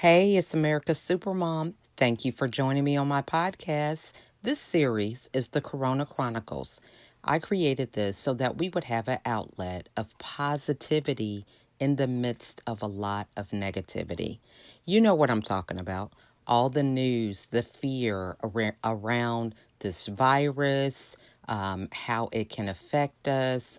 Hey, it's America's Supermom. Thank you for joining me on my podcast. This series is the Corona Chronicles. I created this so that we would have an outlet of positivity in the midst of a lot of negativity. You know what I'm talking about. All the news, the fear around this virus, how it can affect us,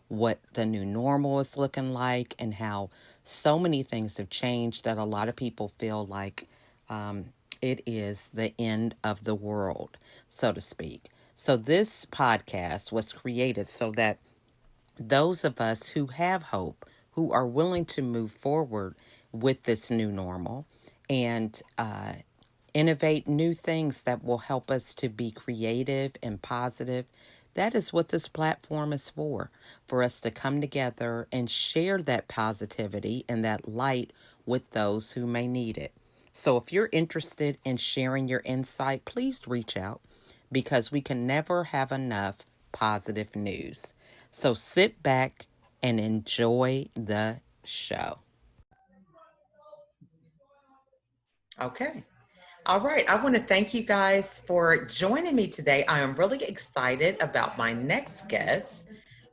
what the new normal is looking like, and how so many things have changed that a lot of people feel like um, it is the end of the world, so to speak. So, this podcast was created so that those of us who have hope, who are willing to move forward with this new normal and innovate new things that will help us to be creative and positive. That is what this platform is for us to come together and share that positivity and that light with those who may need it. So if you're interested in sharing your insight, please reach out because we can never have enough positive news. So sit back and enjoy the show. Okay. All right. I want to thank you guys for joining me today. I am really excited about my next guest,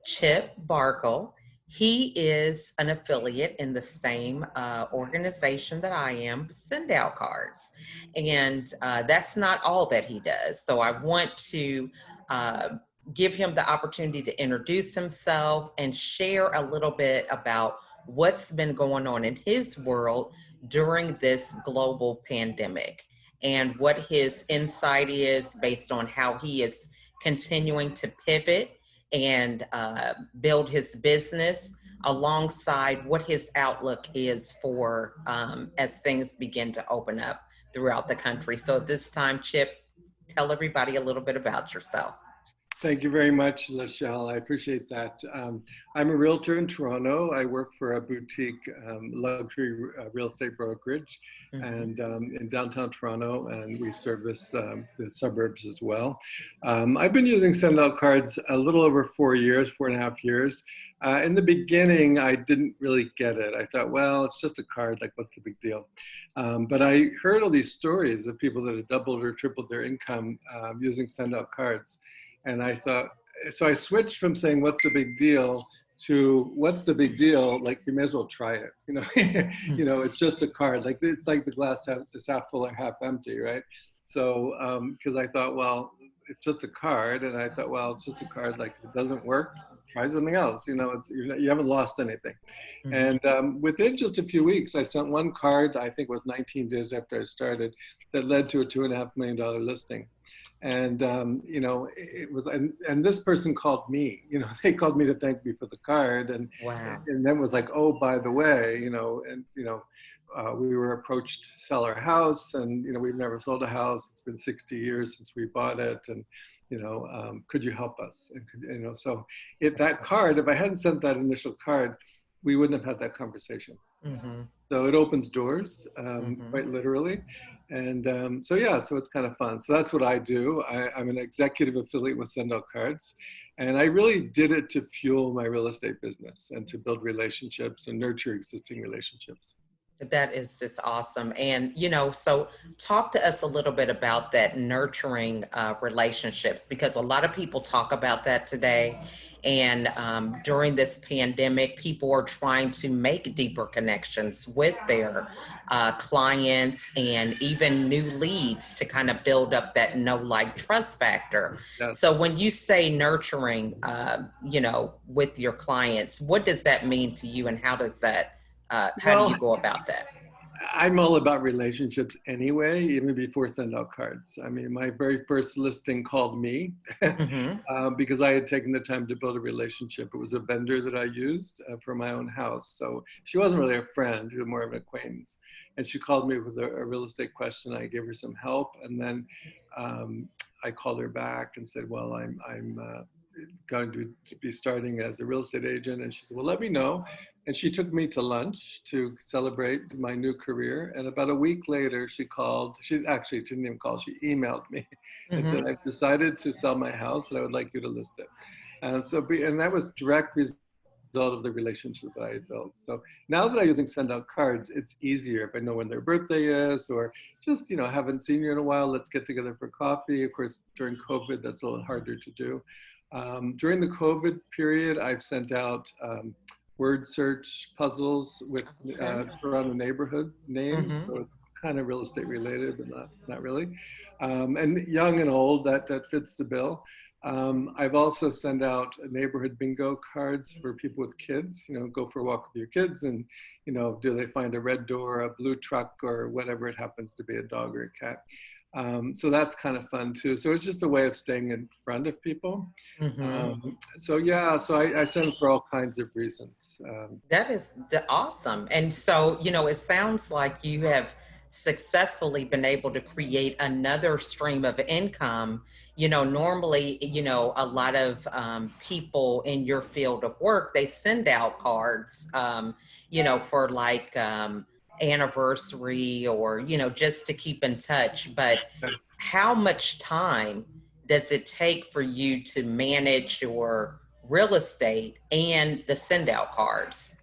Chip Barkel. He is an affiliate in the same organization that I am, Send Out Cards. And that's not all that he does. So I want to uh, give him the opportunity to introduce himself and share a little bit about what's been going on in his world during this global pandemic and what his insight is based on how he is continuing to pivot and build his business alongside what his outlook is for as things begin to open up throughout the country. So at this time, Chip, tell everybody a little bit about yourself. Thank you very much, Lachelle. I appreciate that. I'm a realtor in Toronto. I work for a boutique luxury real estate brokerage Mm-hmm. and in downtown Toronto, and we service the suburbs as well. I've been using Send Out Cards a little over 4 years, 4.5 years. In the beginning, I didn't really get it. I thought, well, it's just a card, like what's the big deal? But I heard all these stories of people that had doubled or tripled their income using Send Out Cards. And I thought, so I switched from saying, what's the big deal to what's the big deal? Like, you may as well try it. It's just a card. Like, it's like the glass is half full or half empty, right? So, because I thought, well, it's just a card. And I thought, well, it's just a card. Like, if it doesn't work, try something else. You haven't lost anything. Mm-hmm. And within just a few weeks, I sent one card, I think it was 19 days after I started, that led to a $2.5 million listing. And it was, and this person called me. They called me to thank me for the card, and Wow. and then was like, oh, by the way, we were approached to sell our house, and we've never sold a house. It's been 60 years since we bought it, and could you help us? And so that card, if I hadn't sent that initial card, we wouldn't have had that conversation. Mm-hmm. So it opens doors, Mm-hmm. quite literally. And so it's kind of fun. So that's what I do. I'm an executive affiliate with Send Out Cards. And I really did it to fuel my real estate business and to build relationships and nurture existing relationships. That is just awesome. And, so talk to us a little bit about that nurturing relationships, because a lot of people talk about that today. And during this pandemic, people are trying to make deeper connections with their clients and even new leads to kind of build up that know, like, trust factor. Yes. So when you say nurturing, with your clients, what does that mean to you, and how do you Well, go about that? I'm all about relationships anyway, even before Send Out Cards. I mean, my very first listing called me Mm-hmm. because I had taken the time to build a relationship. It was a vendor that I used for my own house. So she wasn't really a friend, she was more of an acquaintance. And she called me with a real estate question. I gave her some help. And then I called her back and said, well, I'm going to be starting as a real estate agent. And she said, well, let me know. And she took me to lunch to celebrate my new career. And about a week later, she called. She didn't even call. She emailed me and said, Mm-hmm. I've decided to sell my house and I would like you to list it. And that was direct result of the relationship that I had built. So now that I'm using send out cards, it's easier if I know when their birthday is, or just, haven't seen you in a while, let's get together for coffee. Of course, during COVID, that's a little harder to do. During the COVID period, I've sent out word search puzzles with Okay. Toronto neighborhood names. Mm-hmm. So it's kind of real estate related, but not really. And young and old, that fits the bill. I've also sent out neighborhood bingo cards for people with kids. Go for a walk with your kids, and do they find a red door, a blue truck, or whatever it happens to be, a dog or a cat. So that's kind of fun too. So it's just a way of staying in front of people. Mm-hmm. So yeah, so I send for all kinds of reasons. That is awesome. And so, it sounds like you have successfully been able to create another stream of income. Normally, a lot of people in your field of work, they send out cards, for like anniversary or, just to keep in touch. But how much time does it take for you to manage your real estate and the send out cards?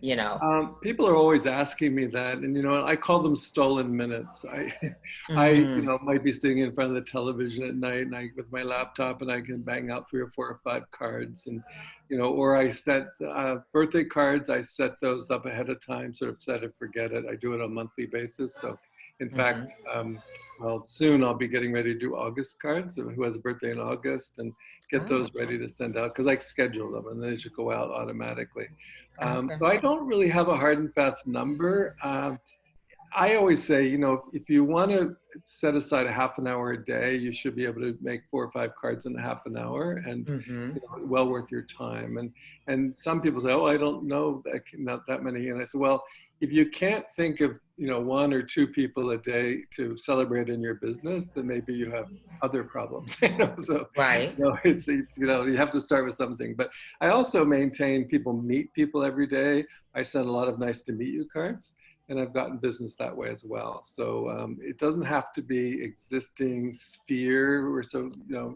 People are always asking me that, and I call them stolen minutes. I Mm, might be sitting in front of the television at night, and with my laptop, and I can bang out 3 or 4 or 5 cards, and or I set birthday cards. I set those up ahead of time, sort of set it, forget it. I do it on a monthly basis. So, in mm-hmm. fact, well, soon I'll be getting ready to do August cards. So who has a birthday in August, and get Oh, those ready to send out because I schedule them, and they should go out automatically. okay. So I don't really have a hard and fast number. I always say, if you want to set aside a half an hour a day, you should be able to make 4 or 5 cards in a half an hour, and Mm-hmm. well worth your time. And some people say, oh, I don't know, not that many. And I say, well, if you can't think of 1 or 2 people a day to celebrate in your business, then maybe you have other problems. So Right. it's you have to start with something. But I also maintain people meet people every day. I send a lot of nice to meet you cards, and I've gotten business that way as well. So it doesn't have to be existing sphere we're so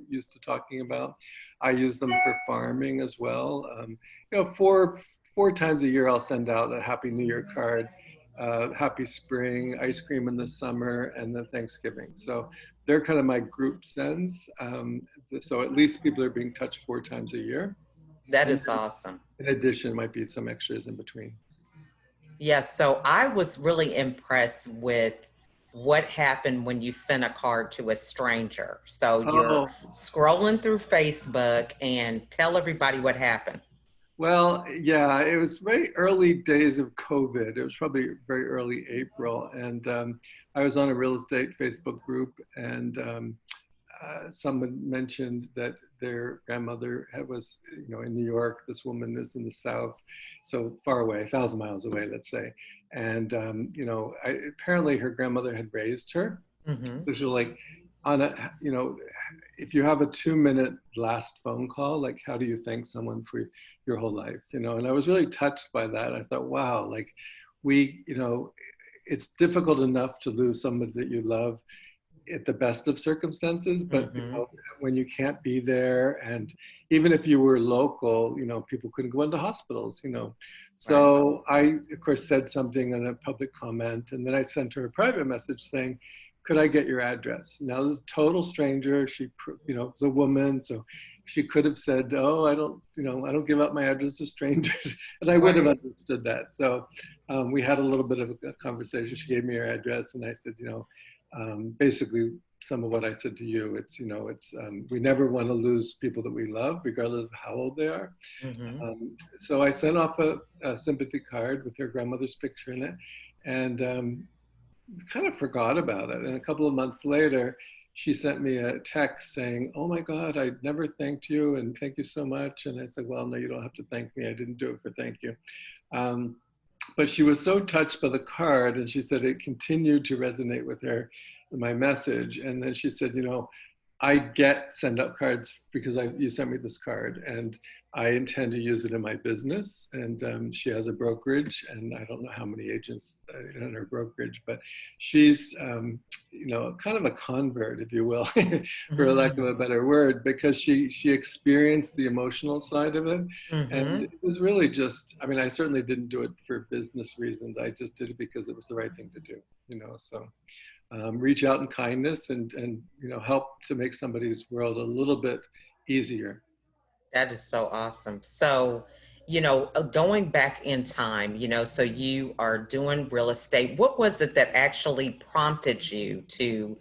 used to talking about. I use them for farming as well. 4 times a year I'll send out a Happy New Year card, Happy Spring, ice cream in the summer, and then Thanksgiving. So they're kind of my group sends. So at least people are being touched 4 times a year. That And is awesome. in addition, might be some extras in between. Yes. So I was really impressed with what happened when you sent a card to a stranger. So you're Oh, scrolling through Facebook and tell everybody what happened. well, yeah, it was very early days of COVID. It was probably very early April. And I was on a real estate Facebook group, and someone mentioned that their grandmother was, in New York. This woman is in the South, so far away, 1,000 miles away, let's say. And, apparently her grandmother had raised her. Mm-hmm. So she was like, on a, if you have a 2-minute last phone call, like, how do you thank someone for your whole life? And I was really touched by that. I thought, wow, like it's difficult enough to lose somebody that you love at the best of circumstances, but Mm-hmm. when you can't be there, and even if you were local, people couldn't go into hospitals. Right. So I, of course, said something in a public comment, and then I sent her a private message saying, could I get your address? Now this is a total stranger. She, was a woman, so she could have said, oh, I don't give out my address to strangers, and I would have Right. understood that. So we had a little bit of a conversation. She gave me her address, and I said, basically some of what I said to you. It's we never want to lose people that we love, regardless of how old they are. Mm-hmm. So I sent off a sympathy card with her grandmother's picture in it, and kind of forgot about it. And a couple of months later, she sent me a text saying, oh my God, I never thanked you, and thank you so much. And I said, well, no, you don't have to thank me. I didn't do it for thank you. Um, but she was so touched by the card, and she said it continued to resonate with her, my message. And then she said, I get send out cards because you sent me this card, and I intend to use it in my business. And she has a brokerage, and I don't know how many agents in her brokerage, but she's kind of a convert, if you will, for lack of Mm-hmm. a better word, because she experienced the emotional side of it, and Mm-hmm. it was really just. I mean, I certainly didn't do it for business reasons. I just did it because it was the right thing to do. So reach out in kindness and help to make somebody's world a little bit easier. That is so awesome. So, going back in time, so you are doing real estate. What was it that actually prompted you to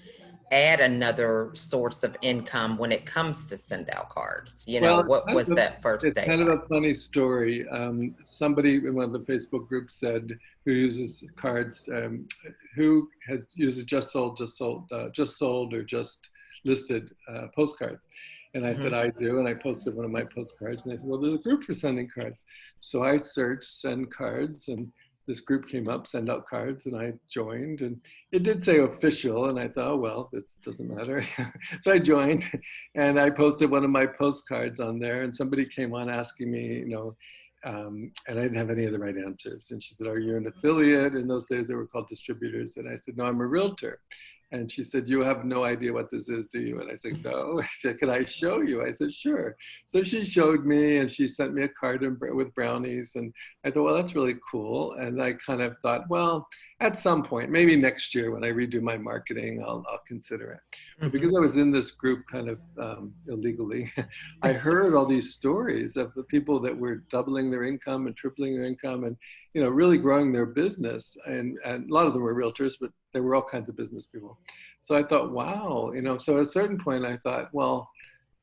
add another source of income when it comes to send out cards? Well, What was that first it's day kind of like? a funny story. Somebody in one of the Facebook groups said, who uses cards, who has uses just sold, or just listed postcards. And I said, Hmm. I do. And I posted one of my postcards. And they said, well, there's a group for sending cards. So I searched send cards, and this group came up, send out cards, and I joined. And it did say official. And I thought, oh, well, this doesn't matter. So I joined, and I posted one of my postcards on there, and somebody came on asking me, and I didn't have any of the right answers. And she said, are you an affiliate? In those days, they were called distributors. And I said, no, I'm a realtor. And she said, you have no idea what this is, do you? And I said, no. I said, can I show you? I said, sure. So she showed me, and she sent me a card with brownies. And I thought, well, that's really cool. And I kind of thought, well, at some point, maybe next year when I redo my marketing, I'll consider it. But Hmm. because I was in this group kind of illegally, I heard all these stories of the people that were doubling their income and tripling their income, and really growing their business. And a lot of them were realtors, but they were all kinds of business people. So I thought, wow, so at a certain point I thought, well,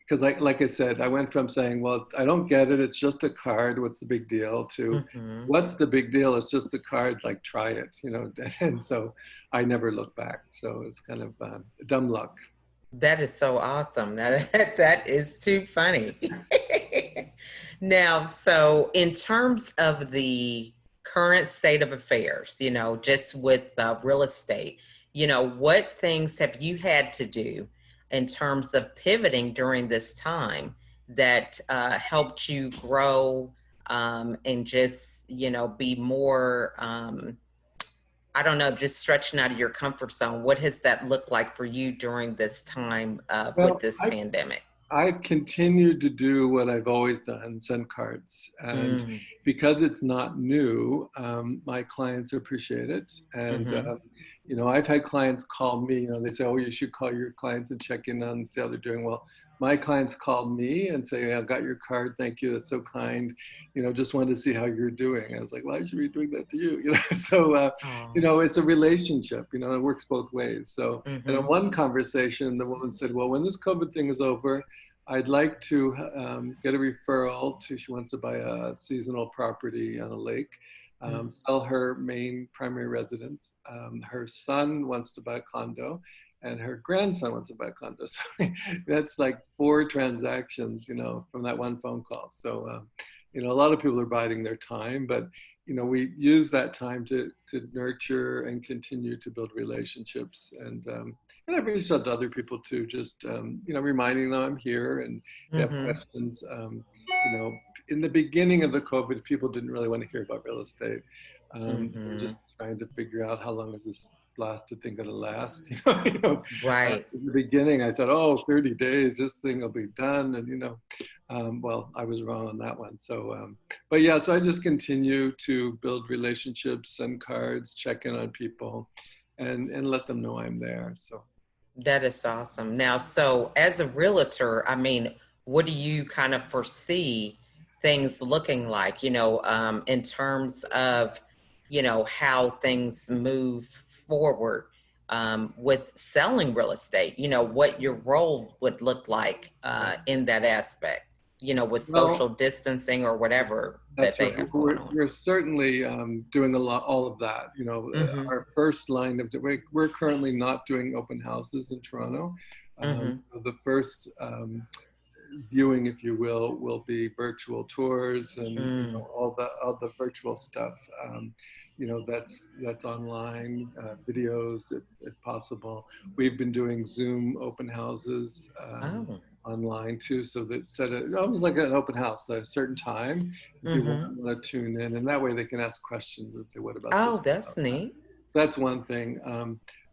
because like I said, I went from saying, well, I don't get it, it's just a card, what's the big deal, to Hmm. what's the big deal, it's just a card, like try it. And so I never looked back. So it's kind of dumb luck. That is so awesome. That is too funny. Now, so in terms of the current state of affairs, just with real estate, what things have you had to do in terms of pivoting during this time that helped you grow and just, be more, I don't know, just stretching out of your comfort zone? What has that looked like for you during this time with Well, this pandemic? I've continued to do what I've always done, send cards. And Mm, because it's not new, my clients appreciate it. And, mm-hmm. I've had clients call me, they say, oh, you should call your clients and check in on see how they're doing. Well, my clients call me and say, hey, I got your card. Thank you. That's so kind. Just wanted to see how you're doing. I was like, well, I should be doing that to you. So, Oh, it's a relationship, it works both ways. So, and in mm-hmm. one conversation, the woman said, well, when this COVID thing is over, I'd like to get a referral to, she wants to buy a seasonal property on a lake, sell her main primary residence. Her son wants to buy a condo, and her grandson wants to buy a condo. So that's like 4 transactions, from that one phone call. So, a lot of people are biding their time, but we use that time to nurture and continue to build relationships. And I've reached out to other people too, just reminding them I'm here, and if they have Mm-hmm. questions. You know, in the beginning of the COVID, people didn't really want to hear about real estate. They were Mm-hmm. just trying to figure out how long is this blasted thing going to last. Right. In the beginning, I thought, oh, 30 days, this thing will be done, and well, I was wrong on that one. So, but yeah, so I just continue to build relationships, send cards, check in on people, and let them know I'm there. So. That is awesome. Now, so as a realtor, I mean, what do you kind of foresee things looking like, in terms of, how things move forward with selling real estate, what your role would look like in that aspect, with social Well, distancing or whatever that that's they right. have going We're, on. we're certainly doing all of that. Mm-hmm. Our first line of we're currently not doing open houses in Toronto. Mm-hmm. So the first viewing, if you will be virtual tours and Mm. all the virtual stuff. that's online, videos if possible. We've been doing Zoom open houses Oh. online too, so that set it almost like an open house at a certain time, and people Mm-hmm. want to tune in, and that way they can ask questions and say, "What about this? Oh, What that's about that?" neat. So that's one thing.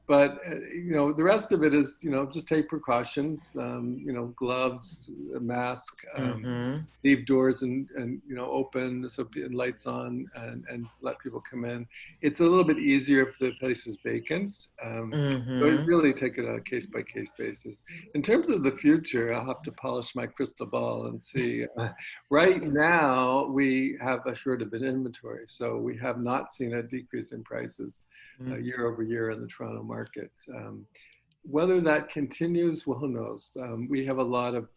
But the rest of it is, just take precautions. Gloves, a mask. Mm-hmm. Leave doors and open so and lights on and let people come in. It's a little bit easier if the place is vacant. So it Mm-hmm. really take it on a case by case basis. In terms of the future, I'll have to polish my crystal ball and see. Right now, we have a short of an inventory, so we have not seen a decrease in prices year over year in the Toronto market. Whether that continues, well, who knows? We have a lot of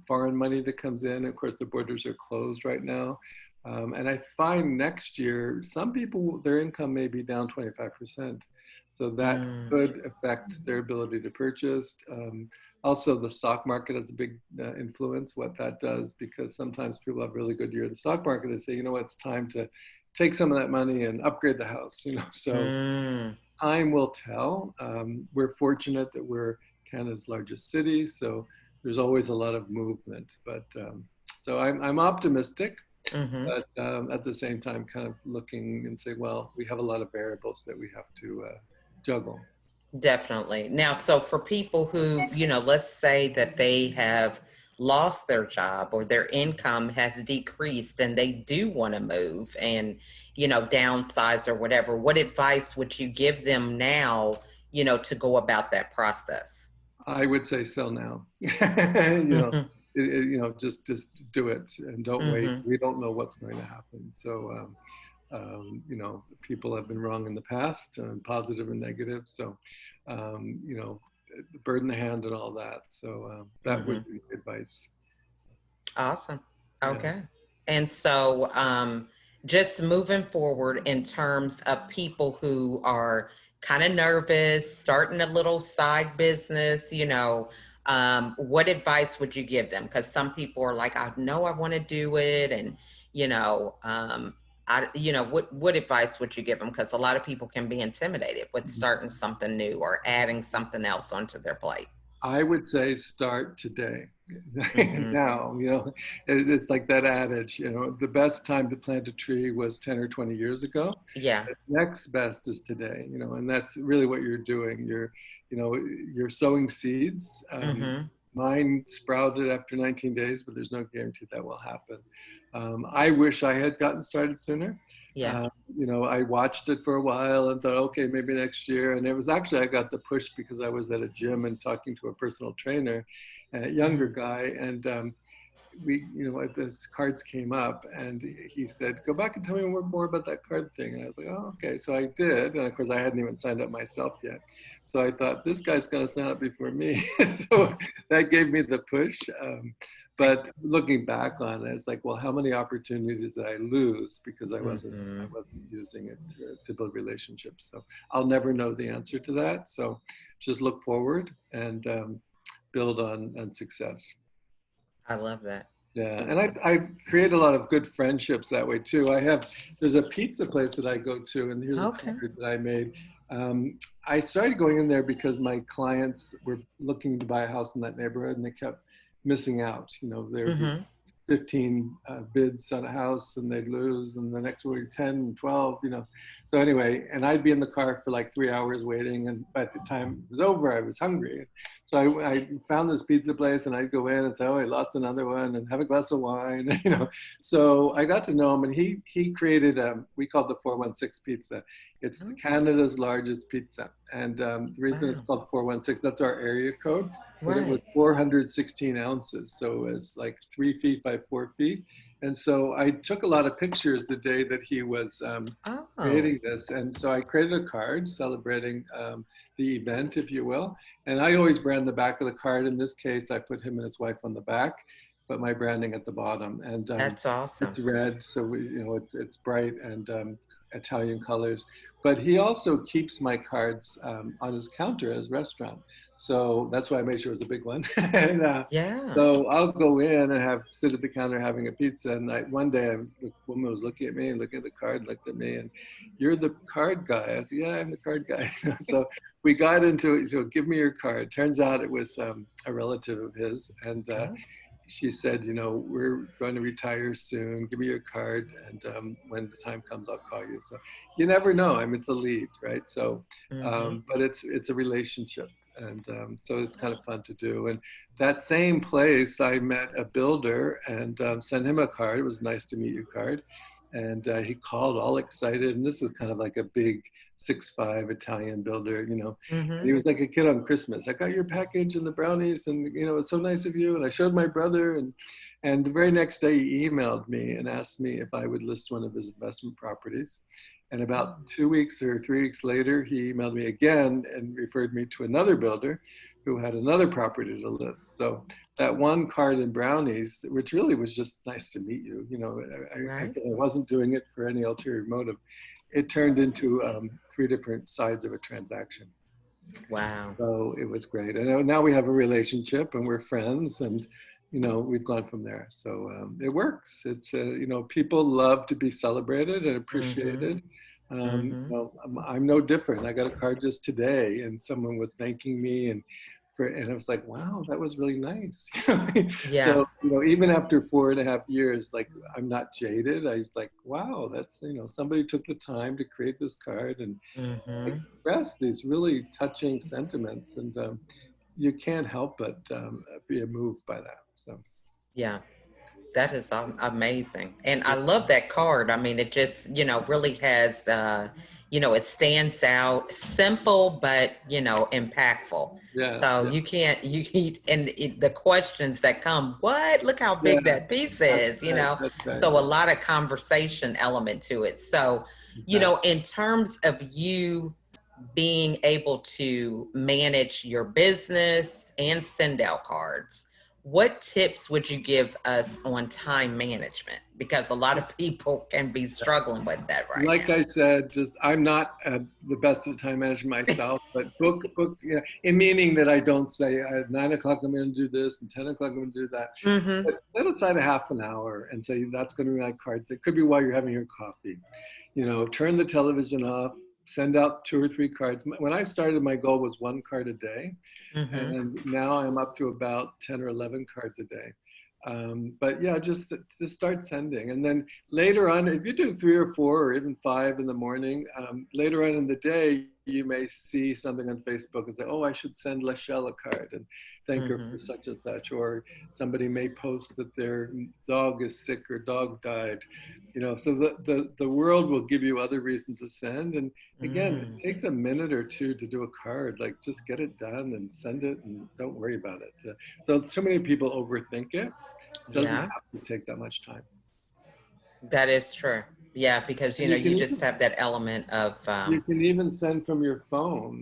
foreign money that comes in. Of course, the borders are closed right now. And I find next year, some people, their income may be down 25%. So that Mm-hmm. could affect their ability to purchase. Also, the stock market has a big influence, what that does, because sometimes people have really good year in the stock market. They say, it's time to take some of that money and upgrade the house, So Mm. time will tell. We're fortunate that we're Canada's largest city, so there's always a lot of movement. But so I'm optimistic, Mm-hmm. but at the same time, kind of looking and say, well, we have a lot of variables that we have to juggle. Definitely. Now, so for people who, let's say that they have lost their job or their income has decreased and they do want to move and, downsize or whatever, what advice would you give them now, to go about that process? I would say sell now. Mm-hmm. Just do it and don't wait. Mm-hmm. We don't know what's going to happen. So people have been wrong in the past, positive and negative. So, burden the hand and all that. So that Mm-hmm. would be advice. Awesome. Yeah. Okay. And so, just moving forward in terms of people who are kind of nervous, starting a little side business, what advice would you give them? Because some people are like, I know I want to do it. And, you know, um, what advice would you give them? Because a lot of people can be intimidated with starting something new or adding something else onto their plate. I would say start today. Mm-hmm. Now, it's like that adage, the best time to plant a tree was 10 or 20 years ago. Yeah. The next best is today, and that's really what you're doing. You're sowing seeds. Mm-hmm. Mine sprouted after 19 days, but there's no guarantee that will happen. I wish I had gotten started sooner. Yeah. Um, I watched it for a while and thought, okay, maybe next year. And it was actually, I got the push because I was at a gym and talking to a personal trainer, a younger Mm-hmm. guy. And this cards came up and he said, go back and tell me more about that card thing. And I was like, oh, okay. So I did. And of course, I hadn't even signed up myself yet. So I thought, this guy's going to sign up before me. So that gave me the push. But looking back on it, it's like, well, how many opportunities did I lose because I wasn't Mm-hmm. using it to build relationships? So I'll never know the answer to that. So just look forward and build on success. I love that. Yeah, and I've created a lot of good friendships that way too. There's a pizza place that I go to, and here's a Okay. card that I made. I started going in there because my clients were looking to buy a house in that neighborhood, and they kept missing out. There'd be Mm-hmm. 15 bids on a house, and they'd lose, and the next week 10, 12. So anyway, and I'd be in the car for like 3 hours waiting, and by the time it was over, I was hungry. So I found this pizza place, and I'd go in and say, "Oh, I lost another one," and have a glass of wine. So I got to know him, and he created we called the 416 pizza. It's Oh, Canada's largest pizza, and the reason it's wow. called 416, that's our area code, but it was Right. 416 ounces, so it was like 3 feet by 4 feet. And so I took a lot of pictures the day that he was Oh. creating this, and so I created a card celebrating the event, if you will. And I always brand the back of the card. In this case, I put him and his wife on the back. but my branding at the bottom. And That's awesome. it's red, so it's bright and Italian colors. But he also keeps my cards on his counter at his restaurant, so that's why I made sure it was a big one. And Yeah. so I'll go in and have sit at the counter having a pizza. And one day the woman was looking at me and looking at the card, and looked at me, and you're the card guy. I said, yeah, I'm the card guy. So we got into it. So give me your card. Turns out it was a relative of his, and Oh. she said, we're going to retire soon. Give me your card, and when the time comes, I'll call you. So you never know. I mean, it's a lead, right? So, Mm-hmm. but it's a relationship, and so it's kind of fun to do. And that same place, I met a builder and sent him a card. It was nice to meet you card, and he called all excited. And this is kind of like a big 6'5" Italian builder, and he Mm-hmm. was like a kid on Christmas. I got your package and the brownies, and it's so nice of you. And I showed my brother, and the very next day he emailed me and asked me if I would list one of his investment properties. And about 2 weeks or 3 weeks later, he emailed me again and referred me to another builder who had another property to list. So that one card in brownies, which really was just nice to meet you, Right. I wasn't doing it for any ulterior motive. It turned into three different sides of a transaction. Wow. So it was great. And now we have a relationship and we're friends, and, we've gone from there. So it works. It's, people love to be celebrated and Mm-hmm. appreciated. Mm-hmm. I'm no different. I got a card just today and someone was thanking me, and I was like, wow, that was really nice. Yeah. So, even after 4.5 years, like, I'm not jaded. I was like, wow, that's, somebody took the time to create this card and Mm-hmm. express these really touching sentiments, and you can't help but be moved by that. So Yeah. That is amazing. And I love that card. I mean, it just, really has, it stands out, simple, but, impactful. yes, So yeah, and the questions that come, what? Look how yeah, big that piece that's is, right, that's right, So a yeah, lot of conversation element to it. So, exactly. in terms of you being able to manage your business and send out cards, what tips would you give us on time management? Because a lot of people can be struggling with that right Like I said, just I'm not the best at time management myself, but book, in meaning that I don't say at 9 o'clock I'm going to do this and 10 o'clock I'm going to do that. now. Mm-hmm. But set aside a half an hour and say that's going to be my cards. It could be while you're having your coffee. Turn the television off, send out 2 or 3 cards. When I started, my goal was one card a day, Mm-hmm. and now I'm up to about 10 or 11 cards a day. But yeah, just start sending, and then later on, if you do 3 or 4 or even 5 in the morning, later on in the day, you may see something on Facebook and say, "Oh, I should send Lachelle a card and thank her Mm-hmm. for such and such," or somebody may post that their dog is sick or dog died. So the world will give you other reasons to send, and again, it Mm. takes a minute or two to do a card. Like, just get it done and send it, and don't worry about it. So many people overthink it. Doesn't Yeah, have to take that much time. that is true. Yeah, because And you can you just even have that element of you can even send from your phone.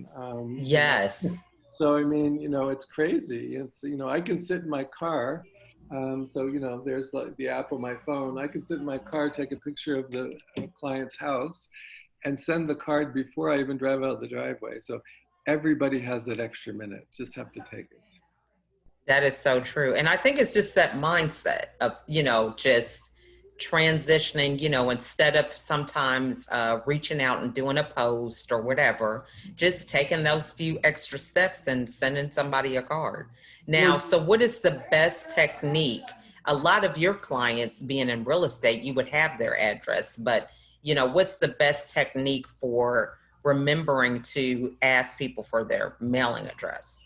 yes. So I mean, it's crazy. It's I can sit in my car. So there's like the app on my phone. I can sit in my car, take a picture of the client's house, and send the card before I even drive out the driveway. So everybody has that extra minute. Just have to take it. That is so true. And I think it's just that mindset of, just transitioning, instead of sometimes reaching out and doing a post or whatever, just taking those few extra steps and sending somebody a card. Now, Well, so what is the best technique? A lot of your clients being in real estate, you would have their address, but, what's the best technique for remembering to ask people for their mailing address?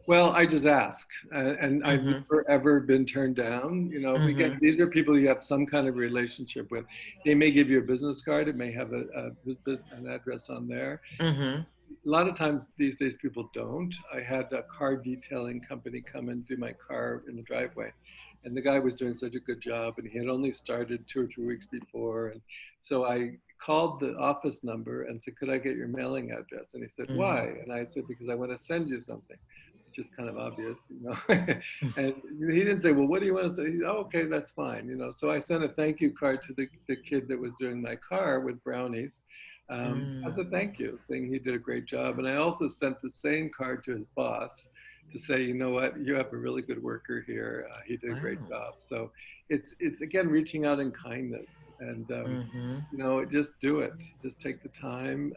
Well, I just ask, and I've Mm-hmm. never ever been turned down. Again, Mm-hmm. these are people you have some kind of relationship with. They may give you a business card. It may have an address on there. Mm-hmm. A lot of times these days people don't. I had a car detailing company come and do my car in the driveway, and the guy was doing such a good job, and he had only started 2 or 3 weeks before, and so I called the office number and said, "Could I get your mailing address?" And he said, Mm-hmm. "Why?" And I said, "Because I want to send you something." just kind of obvious, you know. And he didn't say, well, what do you want to say? Oh, okay, that's fine, you know. So I sent a thank you card to the kid that was doing my car with brownies, as a Mm. thank you, saying he did a great job. And I also sent the same card to his boss to say, you know what, you have a really good worker here. He did a great Wow. job. So it's again reaching out in kindness, and Mm-hmm. you know, just do it. Just take the time,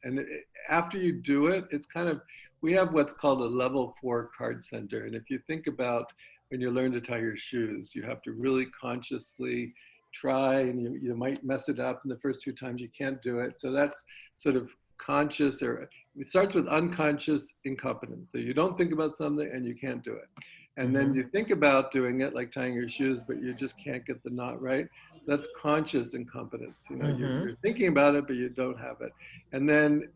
and after you do it, it's kind of, we have what's called a level 4 card center. And if you think about when you learn to tie your shoes, you have to really consciously try, and you might mess it up, and the first 2 times you can't do it. So that's sort of conscious, or it starts with unconscious incompetence. So you don't think about something and you can't do it. And then Mm-hmm. you think about doing it, like tying your shoes, but you just can't get the knot right. So that's conscious incompetence. You know, Mm-hmm. you're thinking about it, but you don't have it. And then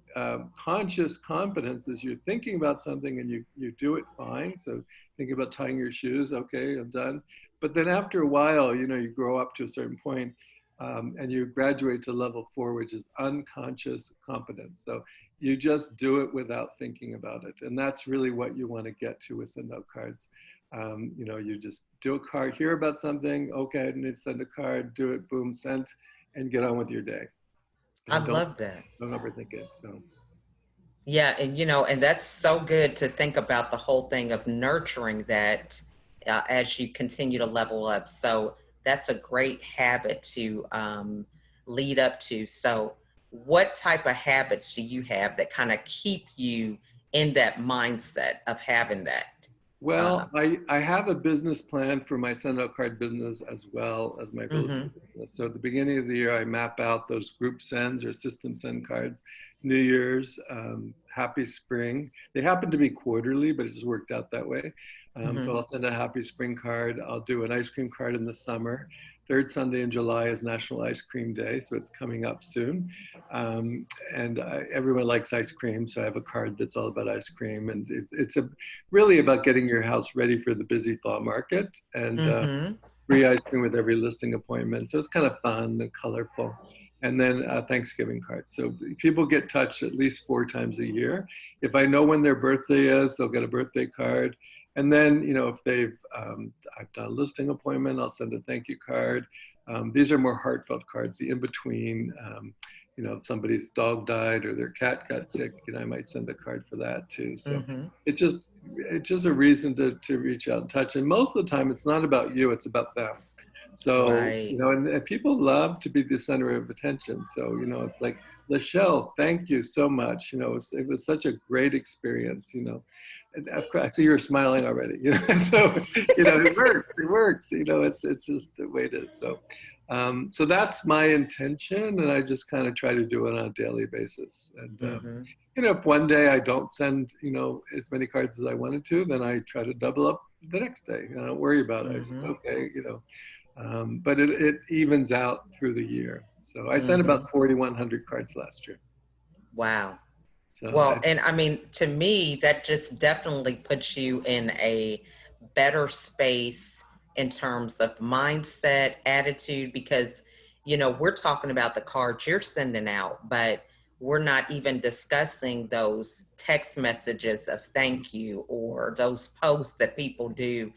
conscious competence is you're thinking about something and you do it fine. So think about tying your shoes. Okay, I'm done. But then after a while, you know, you grow up to a certain point, and you graduate to level 4, which is unconscious competence. So you just do it without thinking about it. And that's really what you want to get to with send out cards. You know, you just do a card, hear about something, okay, I need to send a card, do it, boom, sent, and get on with your day. I And love that. don't overthink it. So Yeah, and and that's so good to think about the whole thing of nurturing that as you continue to level up. So that's a great habit to lead up to. So, what type of habits do you have that kind of keep you in that mindset of having that? Uh, well, I have a business plan for my send out card business as well as my real mm-hmm, estate business. So at the beginning of the year, I map out those group sends or system send cards, New Year's, Happy Spring. They happen to be quarterly, but it just worked out that way. mm-hmm, So I'll send a Happy Spring card. I'll do an ice cream card in the summer. Third Sunday in July is National Ice Cream Day, so it's coming up soon. Um, and everyone likes ice cream, so I have a card that's all about ice cream, and it's a really about getting your house ready for the busy fall market, and mm-hmm. free ice cream with every listing appointment. So it's kind of fun and colorful. And then Thanksgiving cards. So people get touched at least 4 times a year. If I know when their birthday is, they'll get a birthday card. And then, you know, if I've done a listing appointment, I'll send a thank you card. These are more heartfelt cards. The in between, you know, if somebody's dog died or their cat got sick, you know, I might send a card for that too. So Mm-hmm. it's just it's just a reason to reach out and touch. And most of the time, it's not about you; it's about them. So, you Right. know, and people love to be the center of attention. So, you know, it's like, Lachelle, thank you so much. You know, it was such a great experience. You know, and of course, I see you're smiling already. You know, so you know, it works. It works. You know, it's just the way it is. So, so that's my intention, and I just kind of try to do it on a daily basis. And Mm-hmm. you know, if one day I don't send, you know, as many cards as I wanted to, then I try to double up the next day. I don't worry about it. I just, Mm-hmm. okay, you know, but it evens out through the year. So I sent about Mm-hmm. 4,100 cards last year. Wow. So Well, and I mean, to me, that just definitely puts you in a better space in terms of mindset, attitude, because, we're talking about the cards you're sending out, but we're not even discussing those text messages of thank you or those posts that people do,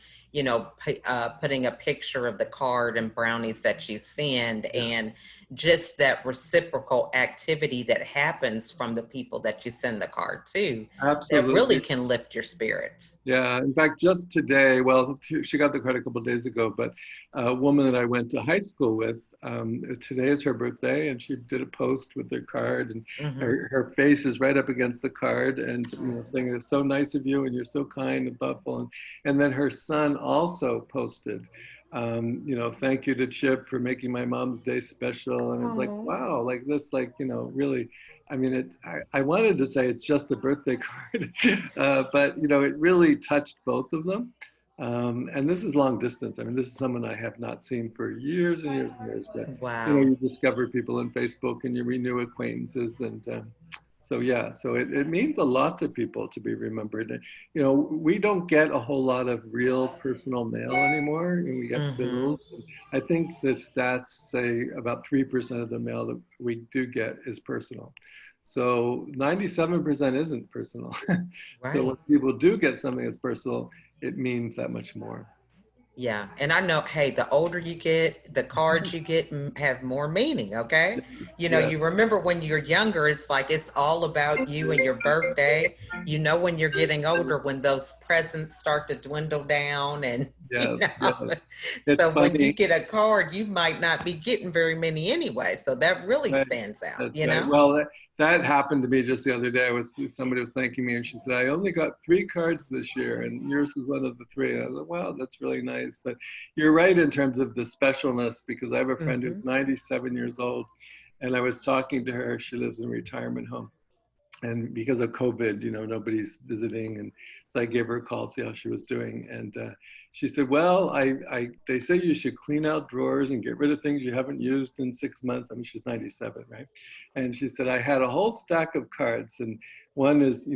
putting a picture of the card and brownies that you send, yeah, and just that reciprocal activity that happens from the people that you send the card to that really absolutely. can lift your spirits. Yeah, in fact, just today, well, she got the card a couple of days ago, but a woman that I went to high school with, today is her birthday, and she did a post with her card, and Mm-hmm. her face is right up against the card, and you know, saying it's so nice of you, and you're so kind and thoughtful, and then her son also posted, you know, thank you to Chip for making my mom's day special, and it's like, Oh. wow, like this, like you know, really. I mean, I wanted to say it's just a birthday card, but you know, it really touched both of them. And this is long distance. I mean, this is someone I have not seen for years and years and years. But you know, Wow. you discover people on Facebook and you renew acquaintances, and so yeah, so it means a lot to people to be remembered. And, you know, we don't get a whole lot of real personal mail anymore, and we get Mm-hmm. bills. And I think the stats say about 3% of the mail that we do get is personal. So 97% isn't personal. So when Right. people do get something that's personal, it means that much more. Yeah. And I know, hey, the older you get, the cards you get have more meaning. Okay. Yes, You know, yes, you remember when you're younger, it's like it's all about you and your birthday. You know, when you're getting older, when those presents start to dwindle down and, you yes, know, yes. It's so when you funny. get a card, you might not be getting very many anyway. So that really Right. stands out, That's you right. know? Well, that happened to me just the other day. Somebody was thanking me, and she said, "I only got 3 cards this year, and yours was one of the 3." And I was like, "Wow, that's really nice." But you're right in terms of the specialness, because I have a friend who's Hmm. 97 years old, and I was talking to her. She lives in a retirement home, and because of COVID, nobody's visiting, and so I gave her a call, see how she was doing, and she said, "Well, they say you should clean out drawers and get rid of things you haven't used in 6 months." I mean, she's 97, right? And she said, "I had a whole stack of cards, and one is,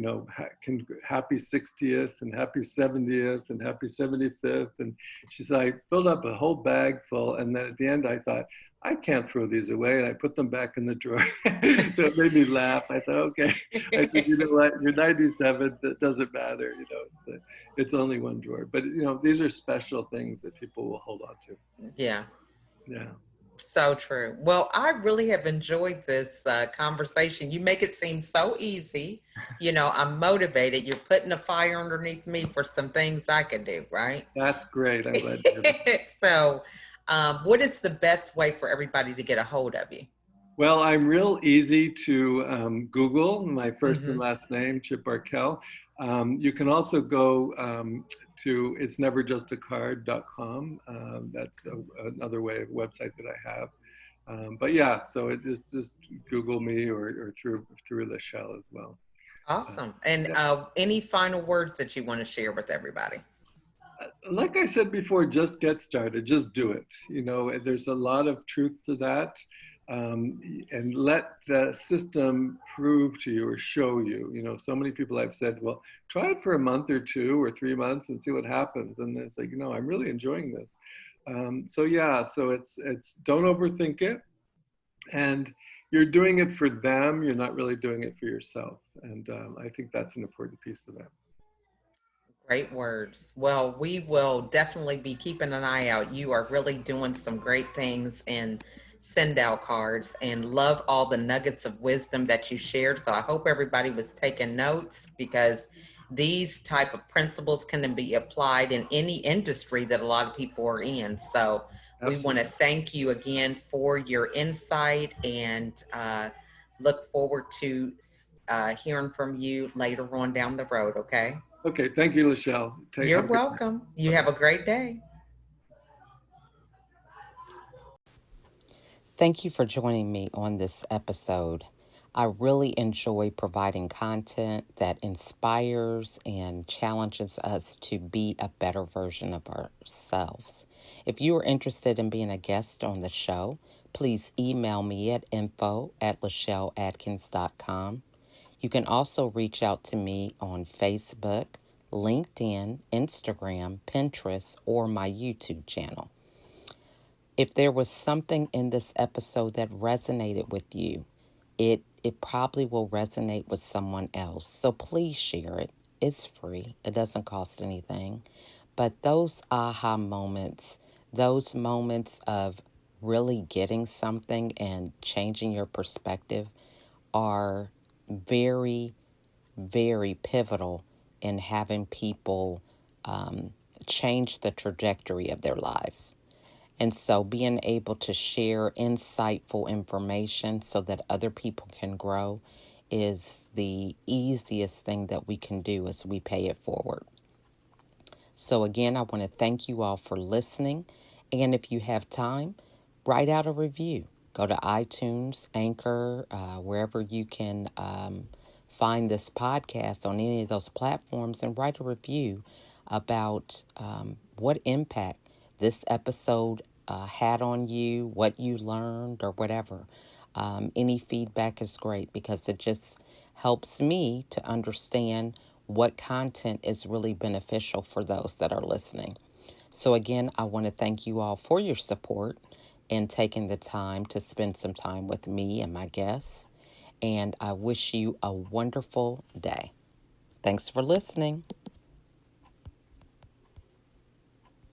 happy 60th and happy 70th and happy 75th," and she said, "I filled up a whole bag full, and then at the end, I thought." I can't throw these away. And I put them back in the drawer. So it made me laugh. I thought, okay. I said, you know what? You're 97. That doesn't matter. It's only one drawer. But these are special things that people will hold on to. Yeah. Yeah, So true. Well, I really have enjoyed this conversation. You make it seem so easy. You know, I'm motivated. You're putting a fire underneath me for some things I can do, right? that's great. I'm glad to hear that. So, what is the best way for everybody to get a hold of you? Well, I'm real easy to Google my first and Hmm. last name, Chip Barkel. You can also go to itsneverjustacard.com. That's another website that I have. But yeah, so it just Google me or through the shell as well. Uh, Awesome. And yeah. any final words that you want to share with everybody? Like I said before, just get started, just do it. There's a lot of truth to that. Um, and let the system prove to you or show you. So many people I've said, well, try it for a month or 2 or 3 months and see what happens. And it's like, I'm really enjoying this. So yeah, so it's don't overthink it, and you're doing it for them. You're not really doing it for yourself. And I think that's an important piece of that. Great words. Well, we will definitely be keeping an eye out. You are really doing some great things in send out cards and love all the nuggets of wisdom that you shared. So I hope everybody was taking notes because these type of principles can be applied in any industry that a lot of people are in. So we want to Absolutely. thank you again for your insight and look forward to hearing from you later on down the road. Okay. Okay, thank you, Lachelle. You're Have a good night. welcome. You have Bye-bye. a great day. Thank you for joining me on this episode. I really enjoy providing content that inspires and challenges us to be a better version of ourselves. If you are interested in being a guest on the show, please email me at info@lachelleatkins.com. You can also reach out to me on Facebook, LinkedIn, Instagram, Pinterest, or my YouTube channel. If there was something in this episode that resonated with you, it probably will resonate with someone else. So please share it. It's free. It doesn't cost anything. But those aha moments, those moments of really getting something and changing your perspective are very, very pivotal in having people um, change the trajectory of their lives. And so being able to share insightful information so that other people can grow is the easiest thing that we can do as we pay it forward. So again, I want to thank you all for listening. And if you have time, write out a review. Go to iTunes, Anchor, wherever you can find this podcast on any of those platforms and write a review about what impact this episode had on you, what you learned, or whatever. Any feedback is great because it just helps me to understand what content is really beneficial for those that are listening. So, again, I want to thank you all for your support and taking the time to spend some time with me and my guests. and I wish you a wonderful day. Thanks for listening.